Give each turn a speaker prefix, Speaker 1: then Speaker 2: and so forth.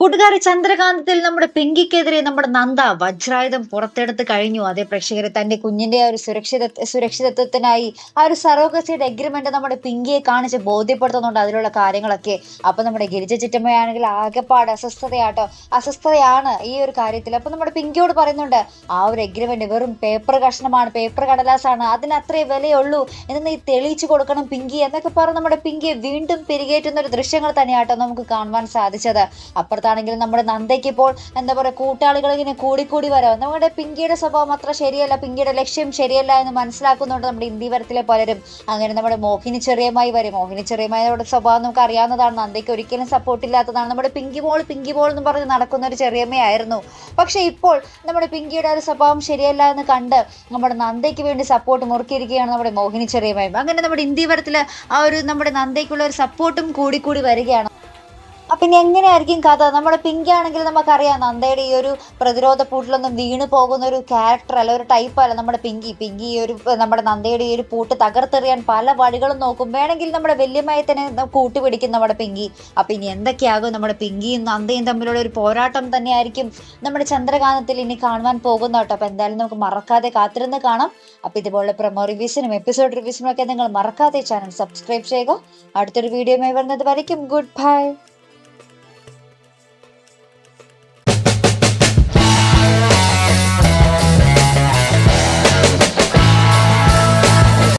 Speaker 1: കൂട്ടുകാരി ചന്ദ്രകാന്തത്തിൽ നമ്മുടെ പിങ്കിക്കെതിരെ നമ്മുടെ നന്ദ വജ്രായുധം പുറത്തെടുത്ത് കഴിഞ്ഞു. അതേ പ്രേക്ഷകരെ തന്റെ കുഞ്ഞിന്റെ ആ ഒരു സുരക്ഷിതത്വത്തിനായി ആ ഒരു സറോഗസിയുടെ എഗ്രിമെന്റ് നമ്മുടെ പിങ്കിയെ കാണിച്ച് ബോധ്യപ്പെടുത്തുന്നുണ്ട് അതിലുള്ള കാര്യങ്ങളൊക്കെ. അപ്പൊ നമ്മുടെ ഗിരിജ ചിറ്റമ്മയാണെങ്കിൽ ആകെപ്പാട് അസ്വസ്ഥതയാണ് ഈ ഒരു കാര്യത്തിൽ. അപ്പൊ നമ്മുടെ പിങ്കിയോട് പറയുന്നുണ്ട്, ആ ഒരു എഗ്രിമെന്റ് വെറും പേപ്പർ കഷ്ണമാണ്, പേപ്പർ കടലാസാണ്, അതിന് അത്രേ വിലയുള്ളൂ എന്ന് നീ തെളിയിച്ചു കൊടുക്കണം പിങ്കി എന്നൊക്കെ പറഞ്ഞ് നമ്മുടെ പിങ്കിയെ വീണ്ടും പിരികേറ്റുന്ന ഒരു ദൃശ്യങ്ങൾ തന്നെയാട്ടോ നമുക്ക് കാണുവാൻ സാധിച്ചത്. അപ്പുറത്താണെങ്കിൽ നമ്മുടെ നന്ദയ്ക്ക് ഇപ്പോൾ എന്താ പറയുക, കൂട്ടാളികൾ ഇങ്ങനെ കൂടിക്കൂടി വരാം. നമ്മുടെ പിങ്കിയുടെ സ്വഭാവം അത്ര ശരിയല്ല, പിങ്കിയുടെ ലക്ഷ്യം ശരിയല്ല എന്ന് മനസ്സിലാക്കുന്നുണ്ട് നമ്മുടെ ഇന്ത്യവരത്തിലെ പലരും. അങ്ങനെ നമ്മുടെ മോഹിനി ചെറിയമായി വരും. മോഹിനി ചെറിയമായുടെ സ്വഭാവം നമുക്ക് അറിയാവുന്നതാണ്. നന്ദയ്ക്ക് ഒരിക്കലും സപ്പോർട്ട് ഇല്ലാത്തതാണ്. നമ്മുടെ പിങ്കി ബോൾ എന്ന് പറഞ്ഞ് നടക്കുന്ന ഒരു ചെറിയമ്മയായിരുന്നു. പക്ഷെ ഇപ്പോൾ നമ്മുടെ പിങ്കിയുടെ ഒരു സ്വഭാവം ശരിയല്ല എന്ന് കണ്ട് നമ്മുടെ നന്ദയ്ക്ക് വേണ്ടി സപ്പോർട്ട് മുറുക്കിയിരിക്കുകയാണ് നമ്മുടെ മോഹിനി ചെറിയമ്മയും. അങ്ങനെ നമ്മുടെ ഇന്ത്യവരത്തില് ആ ഒരു നമ്മുടെ നന്ദയ്ക്കുള്ള ഒരു സപ്പോർട്ടും കൂടി വരികയാണ്. അപ്പൊ ഇനി എങ്ങനെയായിരിക്കും കഥ? നമ്മുടെ പിങ്കി ആണെങ്കിൽ നമുക്കറിയാം, നന്ദയുടെ ഈ ഒരു പ്രതിരോധ പൂട്ടിലൊന്നും വീണ് പോകുന്ന ഒരു ക്യാരക്ടർ അല്ല, ഒരു ടൈപ്പ് അല്ല നമ്മുടെ പിങ്കി. ഈ ഒരു നമ്മുടെ നന്ദയുടെ ഈ ഒരു പൂട്ട് തകർത്തെറിയാൻ പല വഴികളും നോക്കും. വേണമെങ്കിൽ നമ്മുടെ വല്യമ്മയെ തന്നെ കൂട്ടുപിടിക്കും നമ്മുടെ പിങ്കി. അപ്പൊ ഇനി എന്തൊക്കെയാകും? നമ്മുടെ പിങ്കിയും നന്ദയും തമ്മിലുള്ള ഒരു പോരാട്ടം തന്നെയായിരിക്കും നമ്മുടെ ചന്ദ്രകാന്തത്തിൽ ഇനി കാണുവാൻ പോകുന്ന കേട്ടോ. അപ്പൊ എന്തായാലും നമുക്ക് മറക്കാതെ കാത്തിരുന്ന് കാണാം. അപ്പൊ ഇതുപോലെ പ്രൊമോ റിവ്യൂസിനും എപ്പിസോഡ് റിവ്യൂസിനും ഒക്കെ നിങ്ങൾ മറക്കാതെ ചാനൽ സബ്സ്ക്രൈബ് ചെയ്യുക. അടുത്തൊരു വീഡിയോയുമായി വരുന്നത് വരയ്ക്കും ഗുഡ് ബൈ.